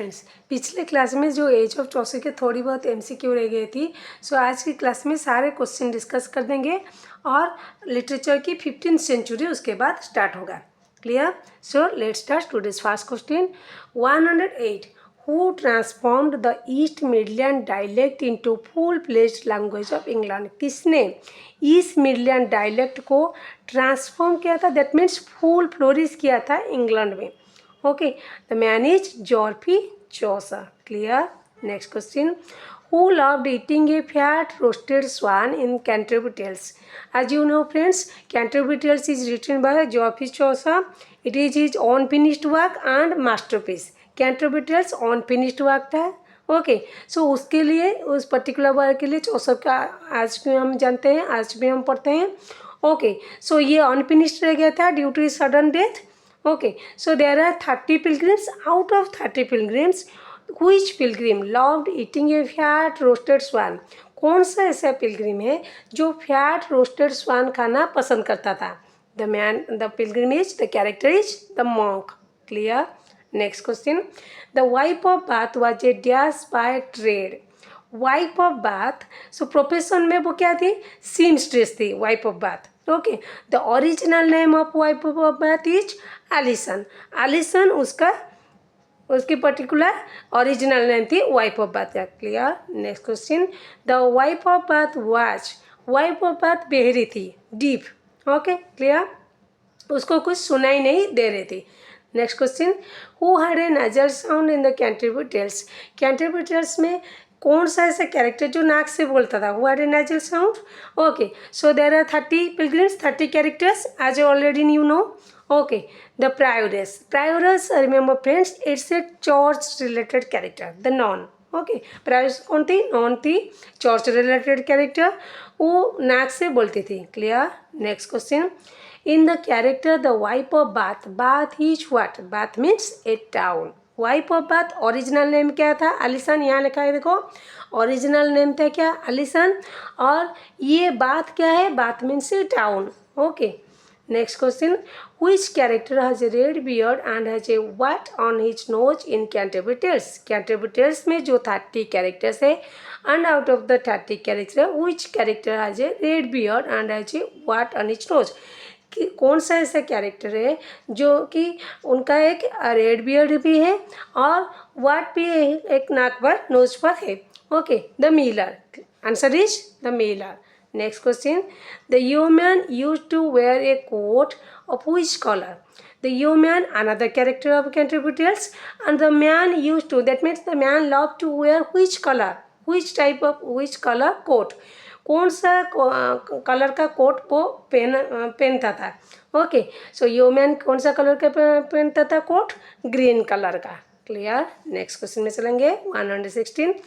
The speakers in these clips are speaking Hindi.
फ्रेंड्स, पिछले क्लास में जो एज ऑफ चौसर के थोड़ी बहुत एमसीक्यू रह गई थी, सो आज की क्लास में सारे क्वेश्चन डिस्कस कर देंगे और लिटरेचर की 15th सेंचुरी उसके बाद स्टार्ट होगा. Clear? So let's start today's first question. 108. Who transformed the east Midland dialect into full fledged language of England? किसने ईस्ट मिडलैंड डायलेक्ट को ट्रांसफॉर्म किया था? दैट मीन्स फुल फ्लोरिश किया था इंग्लैंड में. Okay, the man is Geoffrey Chaucer. Clear? Next question. Who loved eating a fat roasted swan in Canterbury Tales? As you know, friends, Canterbury Tales is written by Geoffrey Chaucer. It is his unfinished work and masterpiece. Canterbury Tales unfinished work था. ओके, सो उसके लिए, उस पर्टिकुलर वर्क के लिए चौसर का आज भी हम जानते हैं, आज भी हम पढ़ते हैं. ओके, सो ये अनफिनिश्ड रह गया था due to his sudden death. Okay, so there are 30 pilgrims. Out of 30 pilgrims, which pilgrim loved eating a fat roasted swan? कौन सा ऐसा पिलग्रिम है जो फैट रोस्टेड स्वान खाना पसंद करता था? The pilgrim is, the character is the monk. Clear? Next question. The wife of Bath was a dash by trade. Wife of Bath, so profession में वो क्या थी? सीमस्ट्रेस थी wife of Bath. Okay, the original name of wife of Bath is Alison. Alison उसकी पर्टिकुलर ओरिजिनल नेम थी वाइफ ऑफ बाथ का. Clear? Next question. The wife of Bath wife of Bath बहरी थी, डीप. Okay, clear? उसको कुछ सुनाई नहीं दे रही थी. Next question. Who had a नजर sound in the Canterbury Tales? Canterbury tales में कौन सा ऐसा कैरेक्टर जो नाक से बोलता था? हु हैड ए नजर sound? Okay, so there are 30 pilgrims, 30 characters as already you know. Okay, the prioress. Prioress, remember friends, it's a church related character, the nun. Okay, prioress कौन थी? नॉन थी, चर्च रिलेटेड कैरेक्टर, वो नाक से बोलती थी. Clear? Next question. In the character the wife of bath, bath is what? Bath means A town. Wife of bath original name क्या था? एलिसन. यहाँ लिखा है देखो, ओरिजिनल नेम था क्या? एलिसन. और ये बाथ क्या है? Bath means A town. Okay, next question. Which character has a red beard and has a what on his nose in Canterbury Tales? Canterbury Tales में जो 30 characters है, and out of the 30 characters, which character has a red beard and has a what on his nose? कि कौन सा ऐसा कैरेक्टर है जो कि उनका एक रेड बियर्ड भी है और वाट भी है, एक नाक पर, नोज पर है. Okay, the Miller. Answer is the Miller. Next question. The yeoman used to wear a coat of which color? The yeoman, another character of Canterbury Tales, and the man used to, that means the man loved to wear which color? Which color coat? कौन सा कलर का कोट वो पहनता था? ओके, सो yeoman कौन सा कलर का पहनता था कोट? ग्रीन कलर का. क्लियर? नेक्स्ट क्वेश्चन में चलेंगे. 116.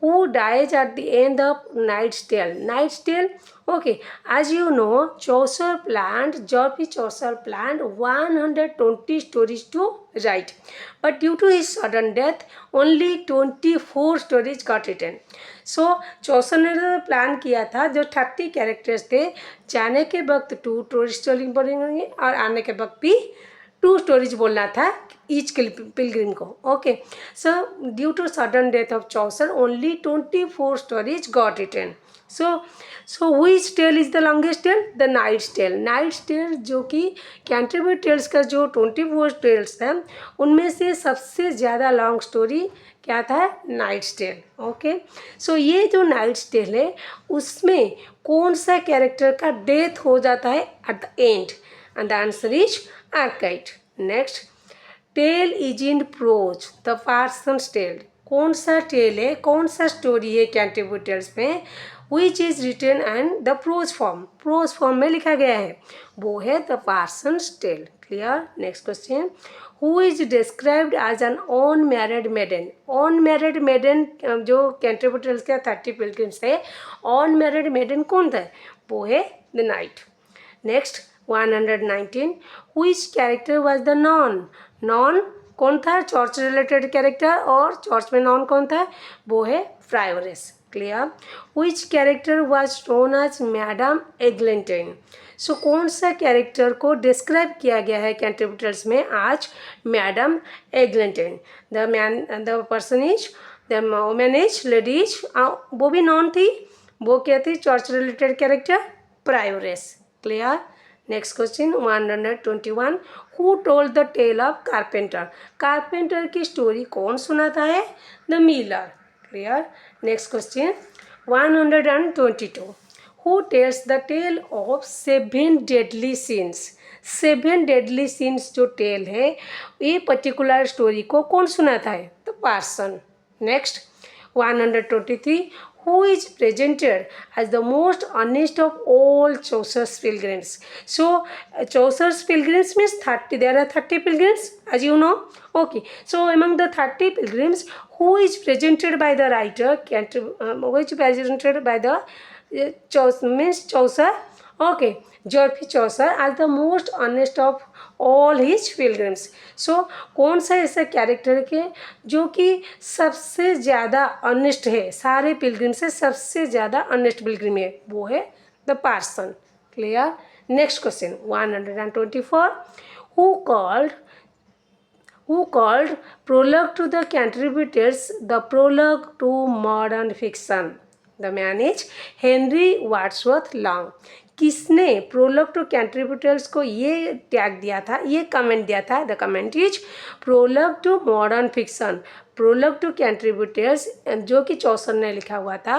Who dies at the end of Knight's Tale? Knight's Tale, okay, as you know, Geoffrey Chaucer planned 120 stories to write, but due to his sudden death, only 24 stories got written. So चौसर ने प्लान किया था, जो 30 कैरेक्टर्स थे, जाने के वक्त 2 स्टोरी बोलेंगे और आने के वक्त भी 2 स्टोरीज बोलना था ईच पिलग्रिम को. Okay, so due to sudden death of Chaucer only 24 stories got written. So which tale is the longest tale? The knight's tale. Knight's tale जो कि कैंटरबरी टेल्स का जो 24 टेल्स है, उनमें से सबसे ज़्यादा लॉन्ग स्टोरी क्या था? Nights tell. ओके, सो ये जो नाइट्स टेल है, उसमें कौन सा कैरेक्टर का डेथ हो जाता है at the end? And the answer is Arcite. Next. Tale is in prose, the Parsons tale. कौन सा टेल है, कौन सा स्टोरी है कैंटरबरी टेल्स में which is written and the prose form में लिखा गया है? वो है the Parsons tale. Clear? Next question. Who is described as an unmarried maiden? Unmarried maiden जो कैंटरबरी टेल्स के 30 पिलग्रिम्स थे, अनमैरिड मेडन कौन था? वो है the knight. Next. 119. Which character was the non? Nun कौन था? चर्च रिलेटेड कैरेक्टर, और चर्च में नॉन कौन था? वो है Prioress. Clear? Which character was known as madam Eglantine? So कौन सा कैरेक्टर को डिस्क्राइब किया गया है कंट्रीब्यूटर्स में आज? Madam Eglinton. The person is, the women is, lady is, वो भी नॉन थी, वो क्या थी? Church related character, Prioress. Clear? Next question 121, who told the tale of carpenter? Carpenter की स्टोरी कौन सुनाता है? The miller. Clear? Next question 122, who tells the tale of 7 deadly sins? 7 deadly sins जो टेल है, ये पर्टिकुलर स्टोरी को कौन सुनाता है? The person. Next 123, who is presented as the most honest of all Chaucer's pilgrims? So Chaucer's pilgrims means 30. There are 30 pilgrims, as you know. Okay, so among the 30 pilgrims, who is presented by the writer, which presented by the Chaucer, okay, Geoffrey Chaucer, as the most honest of all his pilgrims. So कौन सा ऐसा कैरेक्टर के जो कि सबसे ज़्यादा ऑनेस्ट है, सारे पिलग्रिम से सबसे ज़्यादा ऑनेस्ट पिलग्रिम है, वो है the Parson. Clear? Next question 124, who called prologue to the contributors the prologue to modern fiction? The man is Henry Wadsworth Long. किसने प्रोलॉग टू कंट्रीब्यूटर्स को ये टैग दिया था, ये कमेंट दिया था? The comment is prologue to modern fiction. Prologue to contributors जो कि चौसर ने लिखा हुआ था,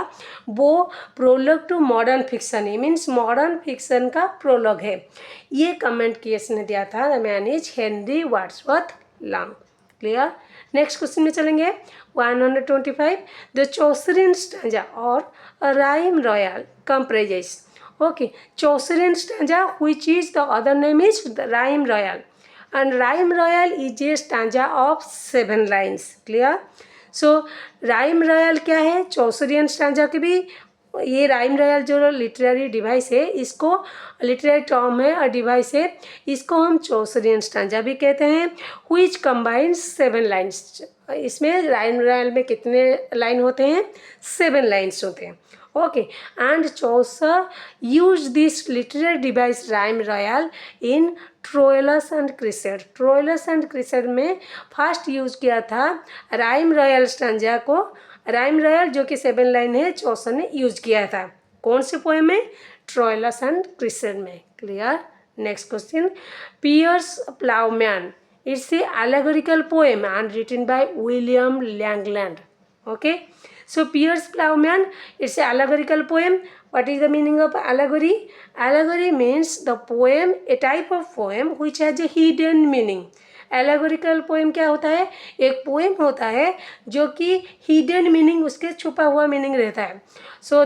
वो प्रोलॉग टू मॉडर्न फिक्शन है, मीन्स मॉडर्न फिक्शन का प्रोलॉग है। ये कमेंट किसने दिया था? The man is Henry Wadsworth Long. Clear? Next question में चलेंगे 125, the Chaucerian stanza or rhyme royal comprises. Okay, Chaucerian stanza, which is the other name is the Rhyme Royal, and Rhyme Royal is a stanza of 7 lines. Clear? So Rhyme Royal क्या है? Chaucerian stanza की भी, ये राइम रॉयल जो लिटरेरी डिवाइस है, इसको लिटरेरी टर्म है और डिवाइस है, इसको हम चौसरियन स्टांजा भी कहते हैं, which combines 7 लाइन्स। इसमें राइम रॉयल में कितने लाइन होते हैं? 7 लाइन्स होते हैं। Okay, and Chaucer use this literary device rhyme royal in Troilus and Criseyde. Troilus and Criseyde में फर्स्ट यूज किया था राइम रॉयल स्टांजा को। राइम रॉयल जो कि 7 लाइन है, चौसर ने यूज किया था कौन से पोएम में? ट्रोइलस एंड क्रिसेड में। Clear? Next question, Piers Plowman, it's a allegorical poem and written by William Langland. Okay, so Piers Plowman, it's an allegorical poem. What is the meaning of allegory? Allegory means the poem, a type of poem which has a hidden meaning. Allegorical poem क्या होता है? एक पोएम होता है जो कि हिडन मीनिंग, उसके छुपा हुआ मीनिंग रहता है। सो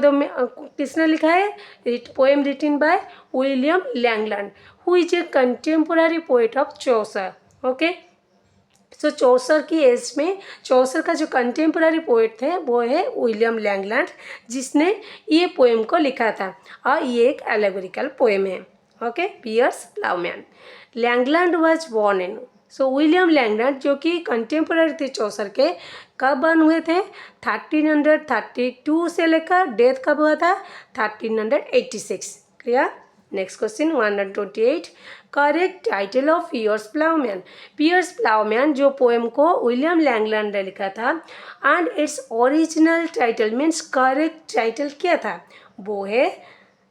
किसने लिखा है? Poem written by William Langland, who is a contemporary poet of Chaucer. Okay, so Chaucer की एज में चौसर का जो कंटेम्पोररी पोएट थे वो है विलियम लैंगलैंड, जिसने ये पोएम को लिखा था, और ये एक एलेगोरिकल पोएम है। Okay, Piers Plowman. Langland was born in, so William Langland जो कि कंटेम्पोररी थे चौसर के, कब बर्न हुए थे? 1332 से लेकर डेथ कब हुआ था? 1386। Clear? Next question 128, correct title of Piers Plowman. Piers Plowman जो पोएम को विलियम लैंगलैंड ने लिखा था, and it's original title means correct title क्या था? वो है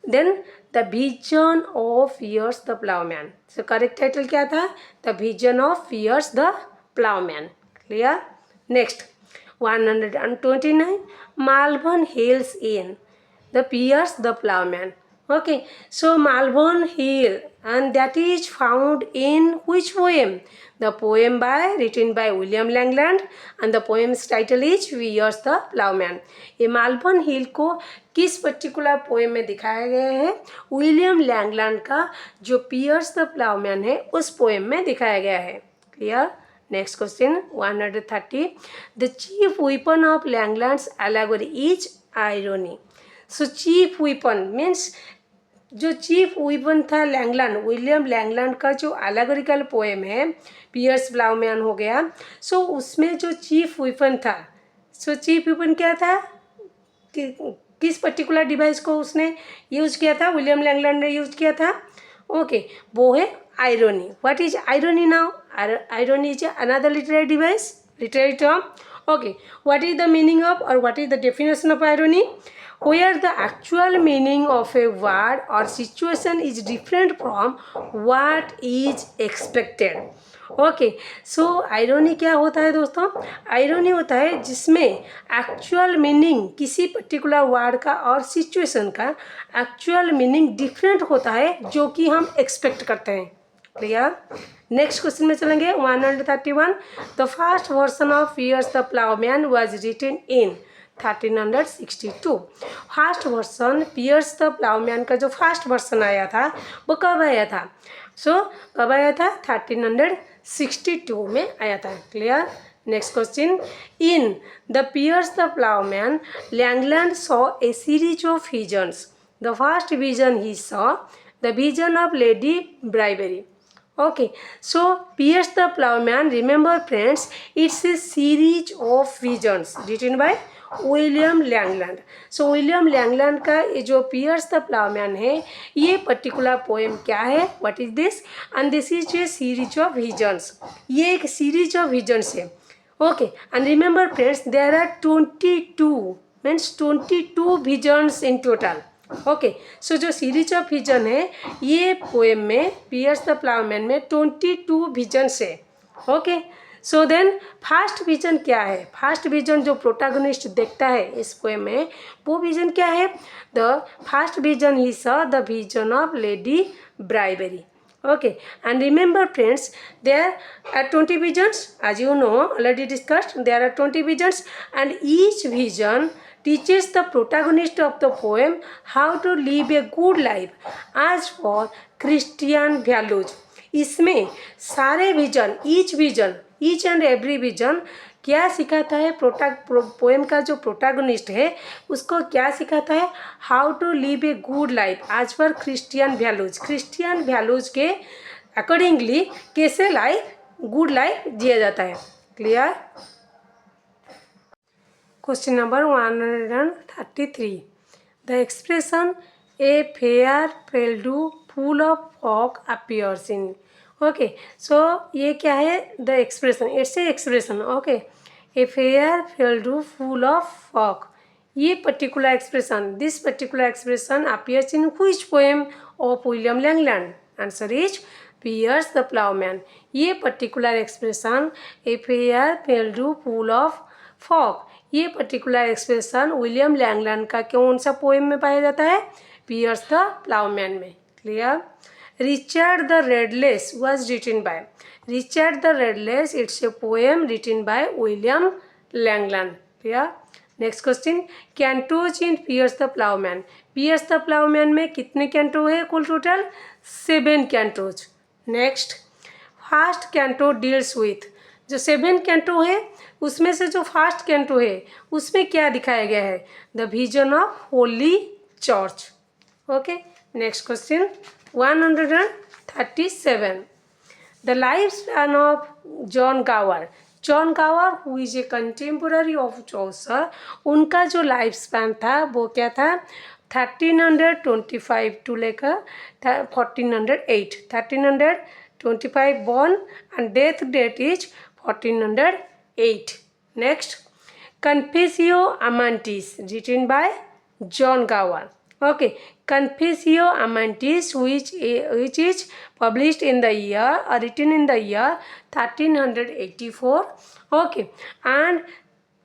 then the vision of Piers the Plowman. So correct title क्या था? The vision of Piers the Plowman. Clear? Next 129, Malvern hills in the Piers the Plowman. Okay, so Malvern Hill, and that is found in which poem? The poem written by William Langland, and the poem's title is Piers the Plowman. ये मालबर्न हिल को किस पर्टिकुलर पोएम में दिखाया गया है? विलियम लैंगलैंड का जो पियर्स द प्लाउमैन है, उस पोएम में दिखाया गया है। Clear? Next question 130, the chief weapon of Langland's allegory is irony. So chief weapon means जो चीफ वेपन था लैंगलैंड, विलियम लैंगलैंड का जो एलेगोरिकल पोएम है पियर्स प्लाउमैन हो गया, सो उसमें जो चीफ वेपन था, सो चीफ वेपन क्या था? कि किस पर्टिकुलर डिवाइस को उसने यूज़ किया था, विलियम लैंगलैंड ने यूज़ किया था? ओके, वो है irony. What is irony now? Irony is another literary device, literary term. Okay, what is the meaning of or what is the definition of irony? Where the actual meaning of a word or situation is different from what is expected. Okay, so irony क्या होता है दोस्तों? आयरनी होता है जिसमें एक्चुअल मीनिंग किसी पर्टिकुलर वर्ड का और सिचुएशन का एक्चुअल मीनिंग डिफरेंट होता है जो कि हम एक्सपेक्ट करते हैं. क्लियर? नेक्स्ट क्वेश्चन में चलेंगे. 131. The first version of Piers the Plowman was written in 1362. First version Piers the Plowman का जो फर्स्ट वर्जन आया था वो कब आया था? कब आया था? 1362 में आया था. Clear? Next question. In the Piers the Plowman Langland saw a series of visions. The first vision he saw the vision of Lady Bribery. Okay, so Pierce the Plowman, remember friends, it's a series of visions written by William Langland. So William Langland का ये जो पियर्स द प्लाउमैन है ये पर्टिकुलर पोएम क्या है? What is this? And this is a series of visions. ये एक सीरीज ऑफ विजन्स है. Okay, and remember friends there are 22 means 22 visions in total. Okay, so जो सीरीज ऑफ विजन है ये पोएम में पियर्स द प्लाउमैन में 22 विजन्स है. Okay, so then first vision क्या है? फर्स्ट विजन जो प्रोटैगनिस्ट देखता है इस पोएम में वो विजन क्या है? The first vision he saw the vision of Lady Bribery. Okay, and remember friends, there are 20 visions, as you know already discussed. There are 20 visions and each vision teaches the protagonist of the poem how to live a good life as for Christian values. इसमें सारे vision, each and every vision क्या सिखाता है? पोएम का जो प्रोटैगनिस्ट है उसको क्या सिखाता है? How to live a good life as per Christian values. Christian values के अकॉर्डिंगली कैसे गुड लाइफ जिया जाता है. Clear? Question number 133. The expression a fair field full of fog appears in. Okay, so ये क्या है? The expression, it's a expression. Okay, a fair field full of fog. ये particular expression, this particular expression appears in which poem of William Langland? Answer is piers the ploughman. ये particular expression a fair field full of fog, ये पर्टिकुलर एक्सप्रेशन विलियम लैंगलैंड का कौन सा पोएम में पाया जाता है? पियर्स द प्लाउमैन में. Clear? Richard the Redless was written by. Richard the Redless, it's a poem written by William Langland. Clear? Next question. Cantos in Pierce the Plowman. Pierce the Plowman में कितने कैंटो है कुल total? 7 cantos. Next, first canto deals with. जो 7 कैंटो है उसमें से जो फर्स्ट कैंटो है उसमें क्या दिखाया गया है? The vision of Holi church. Okay, next question 137. The lifespan of John Gower. John Gower, who is a contemporary of Chaucer, उनका जो लाइफ स्पैन था वो क्या था? 1325 टू लेकर 1408. 1325 born and death date is 1408. Next, Confessio Amantis, written by John Gower. Okay, Confessio Amantis, which is published in the year or written in the year 1384. Okay, and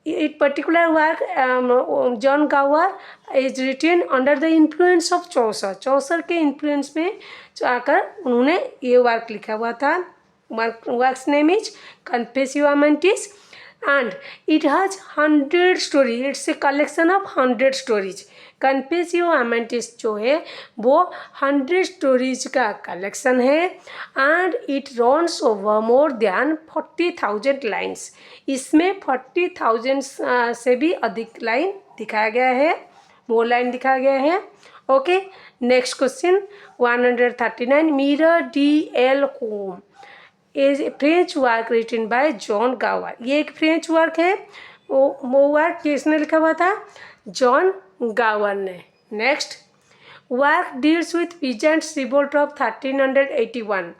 it particular work John Gower is written under the influence of Chaucer. Chaucer के influence में आकर उन्होंने ये वर्क लिखा हुआ था. Work's name is Confessio Amantis and it has 100 stories. It's a collection of 100 stories. कन्फेसियो अमेंटिस जो है वो 100 स्टोरीज का कलेक्शन है and it runs over more than 40,000 lines. इसमें 40,000 से भी अधिक लाइन दिखाया गया है, मोर लाइन दिखाया गया है. Okay, next question 139. Mirror D L home is a French work written by John Gower. ये एक फ्रेंच वर्क है. वो वर्क किसने लिखा हुआ था? जॉन गावर ने। Next, work deals with peasants revolt of 1381.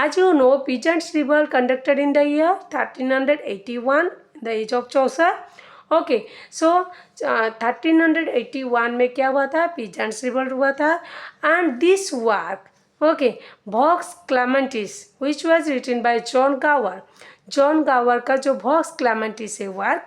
As you know, peasants revolt conducted in the year 1381, the age of Chaucer. Okay, so 1381 में क्या हुआ था? peasants revolt हुआ था. And this work, okay, Vox Clamantis which was written by John Gower. John Gower का जो वॉक्स क्लेमेंटिस है work,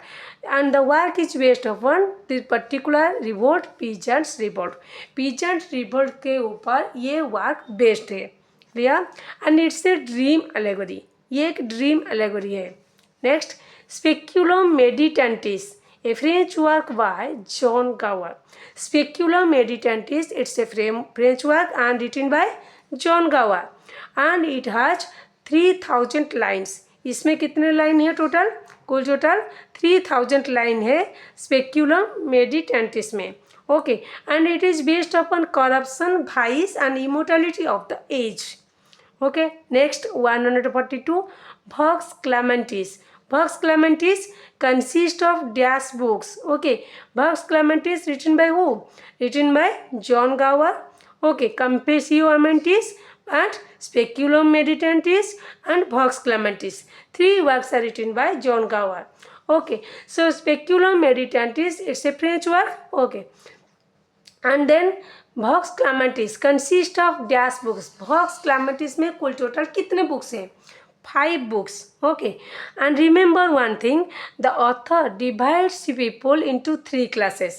and the work is based upon the particular revolt, peasants revolt. peasants revolt के ऊपर ये वर्क बेस्ड है. Clear? And it's a dream allegory. ये एक ड्रीम एलेगोरी है. Next, Speculum Meditantis, a French work by John Gower. Speculum Meditantis, it's a French work and written by John Gower, and it has 3000 lines. इसमें कितने लाइन है टोटल? कुल टोटल 3000 लाइन है स्पेक्यूलम मेडिटेंटिस में. Okay, and it is based upon corruption, vice and immortality of the age. Okay, next 142, Vox Clamantis. Vox Clementis consist of dash books. Okay, Vox Clementis written by who? Written by John Gower. Okay, Confessio Amantis and Speculum Meditantis and Vox Clementis. 3 works are written by John Gower. Okay, so Speculum Meditantis, it's a French work. Okay, and then Vox Clementis consist of dash books. Vox Clementis में कुल टोटल कितने बुक्स हैं? 5 books. Okay, and remember one thing, the author divides people into 3 classes.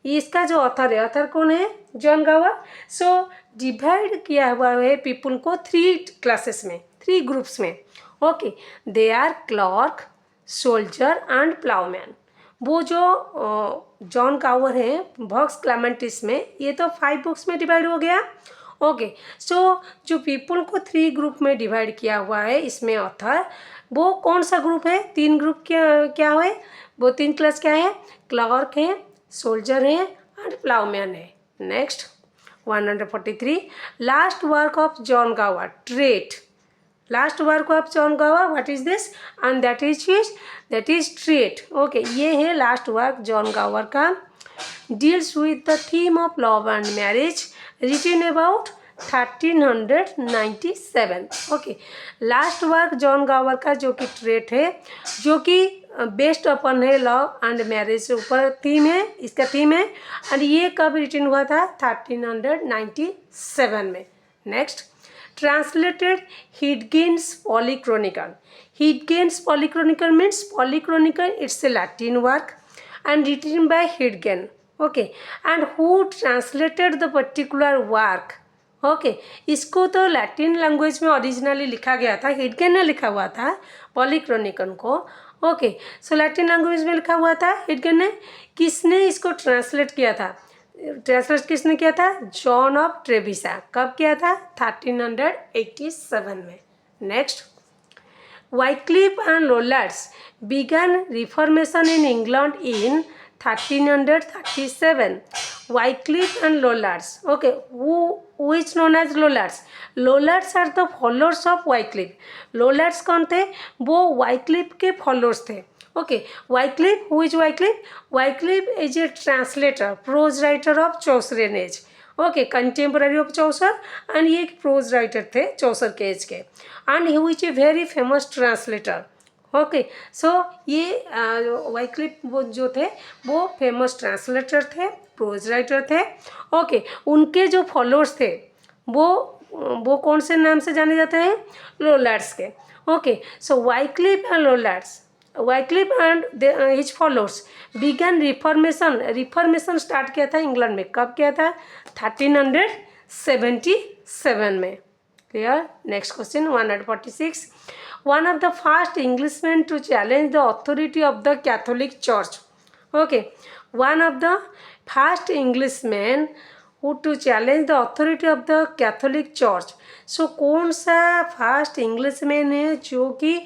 इसका जो ऑथर है, ऑथर कौन है? जॉन गावर. सो डिवाइड किया हुआ है पीपल को 3 क्लासेस में, 3 ग्रुप्स में. Okay, they are clerk, soldier and ploughman. वो जो जॉन गावर है वॉक्स क्लेमेंटिस में, ये तो 5 बुक्स में डिवाइड हो गया. ओके, सो जो पीपल को 3 ग्रुप में डिवाइड किया हुआ है इसमें ऑथर, वो कौन सा ग्रुप है? 3 ग्रुप क्या है? वो 3 क्लास क्या है? क्लर्क है, सोल्जर है एंड प्लाउमैन है. Next 143, last work of John Gower, Traitie. Last work of John Gower, what is this? And that is Traitie. Okay, ये है लास्ट वर्क जॉन गावर का. Deals with the theme of love and marriage, written about 1397. Okay, last work John Gower का जो कि ट्रेट है, जो कि बेस्ड अपन है लव एंड मैरिज से ऊपर थीम है, इसका थीम है. एंड ये कब रिटन हुआ था? 1397 में. Next, translated Higden's Polychronicon. Higden's Polychronicon means Polychronicon, it's a Latin work and written by Hidgen. Okay, and who translated the particular work? Okay, इसको तो लैटिन लैंग्वेज में ओरिजिनली लिखा गया था, हिडगेन ने लिखा हुआ था पॉलीक्रोनिकन को. ओके, सो लैटिन लैंग्वेज में लिखा हुआ था हिडगेन ने. किसने इसको ट्रांसलेट किया था? ट्रांसलेट किसने किया था? John of Trevisa. कब किया था? 1387 में. Next, Wycliffe and Lollards began Reformation in England in 1337. Wycliffe and Lollards. Okay, who is known as Lollards? Lollards are the followers of Wycliffe. Lollards कौन थे? वो Wycliffe के followers थे. Okay, Wycliffe, who is Wycliffe? Wycliffe is a translator, prose writer of Chaucerian age. Okay, contemporary of Chaucer, and ये एक प्रोज राइटर थे चौसर के एज के. And he which a very famous translator. Okay, so ये वाइक्लिफ वो जो थे वो फेमस ट्रांसलेटर थे, प्रोज राइटर थे. ओके, उनके जो फॉलोअर्स थे वो कौन से नाम से जाने जाते हैं? लोलार्ड्स के. Okay, so Wycliffe and Lollards, Wycliffe and his followers began reformation. Reformation start किया था इंग्लैंड में. कब किया था? 1377 में. Clear? Next question 146, one of the first Englishman to challenge the authority of the Catholic church. Okay, one of the first Englishman who to challenge the authority of the Catholic church. So कौन सा फर्स्ट इंग्लिशमैन है जो कि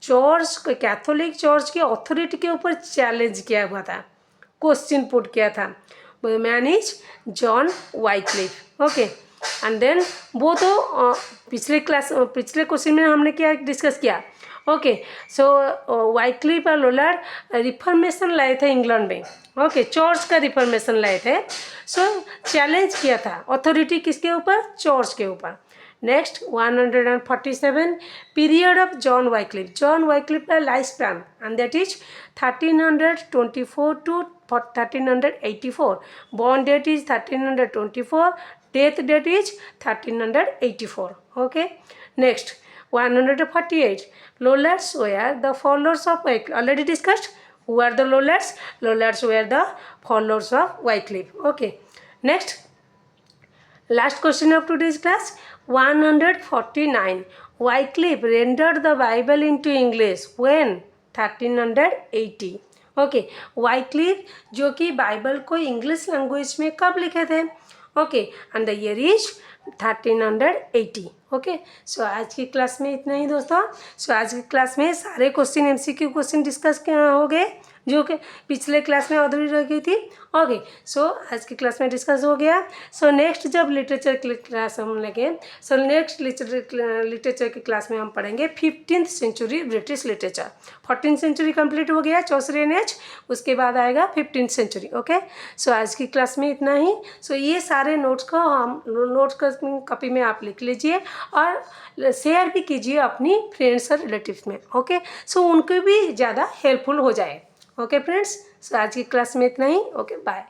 चर्च, कैथोलिक चर्च की अथॉरिटी के ऊपर चैलेंज किया हुआ था, क्वेश्चन पुट किया था? Man is John Wycliffe. Okay, and then वो तो पिछले क्वेश्चन में हमने क्या डिस्कस किया? ओके, सो वाइक्लिफ और लोलार्ड रिफॉर्मेशन लाए थे इंग्लैंड में। ओके, चर्च का रिफॉर्मेशन लाए थे। सो चैलेंज किया था अथॉरिटी किसके ऊपर? चर्च के ऊपर। Next 147 period of John Wycliffe. John Wycliffe का life span and that is 1324 to 1384। born date is 1324, death date is 1384. Okay, next 148 lollards were the followers of Wycliffe. Already discussed. Who are the lollards? Lollards were the followers of Wycliffe. Okay, next last question of today's class 149 Wycliffe rendered the Bible into English when? 1380. Okay, Wycliffe जो कि बाइबल को इंग्लिश लैंग्वेज में कब लिखे थे? Okay, and the year is 1380. Okay, so आज की क्लास में इतना ही दोस्तों। सो आज की क्लास में सारे क्वेश्चन एमसीक्यू क्वेश्चन डिस्कस हो गए जो कि पिछले क्लास में अधूरी रह गई थी। ओके, सो आज की क्लास में डिस्कस हो गया। सो नेक्स्ट जब लिटरेचर की क्लास हम लेंगे, सो नेक्स्ट लिटरेचर की क्लास में हम पढ़ेंगे 15th century British literature. 14th century complete हो गया, चौसरे एज, उसके बाद आएगा 15th सेंचुरी। ओके, सो आज की क्लास में इतना ही। सो ये सारे नोट्स को हम नोट्स कॉपी में आप लिख लीजिए और शेयर भी कीजिए अपनी फ्रेंड्स और रिलेटिव्स में। ओके, सो उनको भी ज़्यादा हेल्पफुल हो जाए। ओके फ्रेंड्स, सो आज की क्लास में इतना ही। Okay, bye.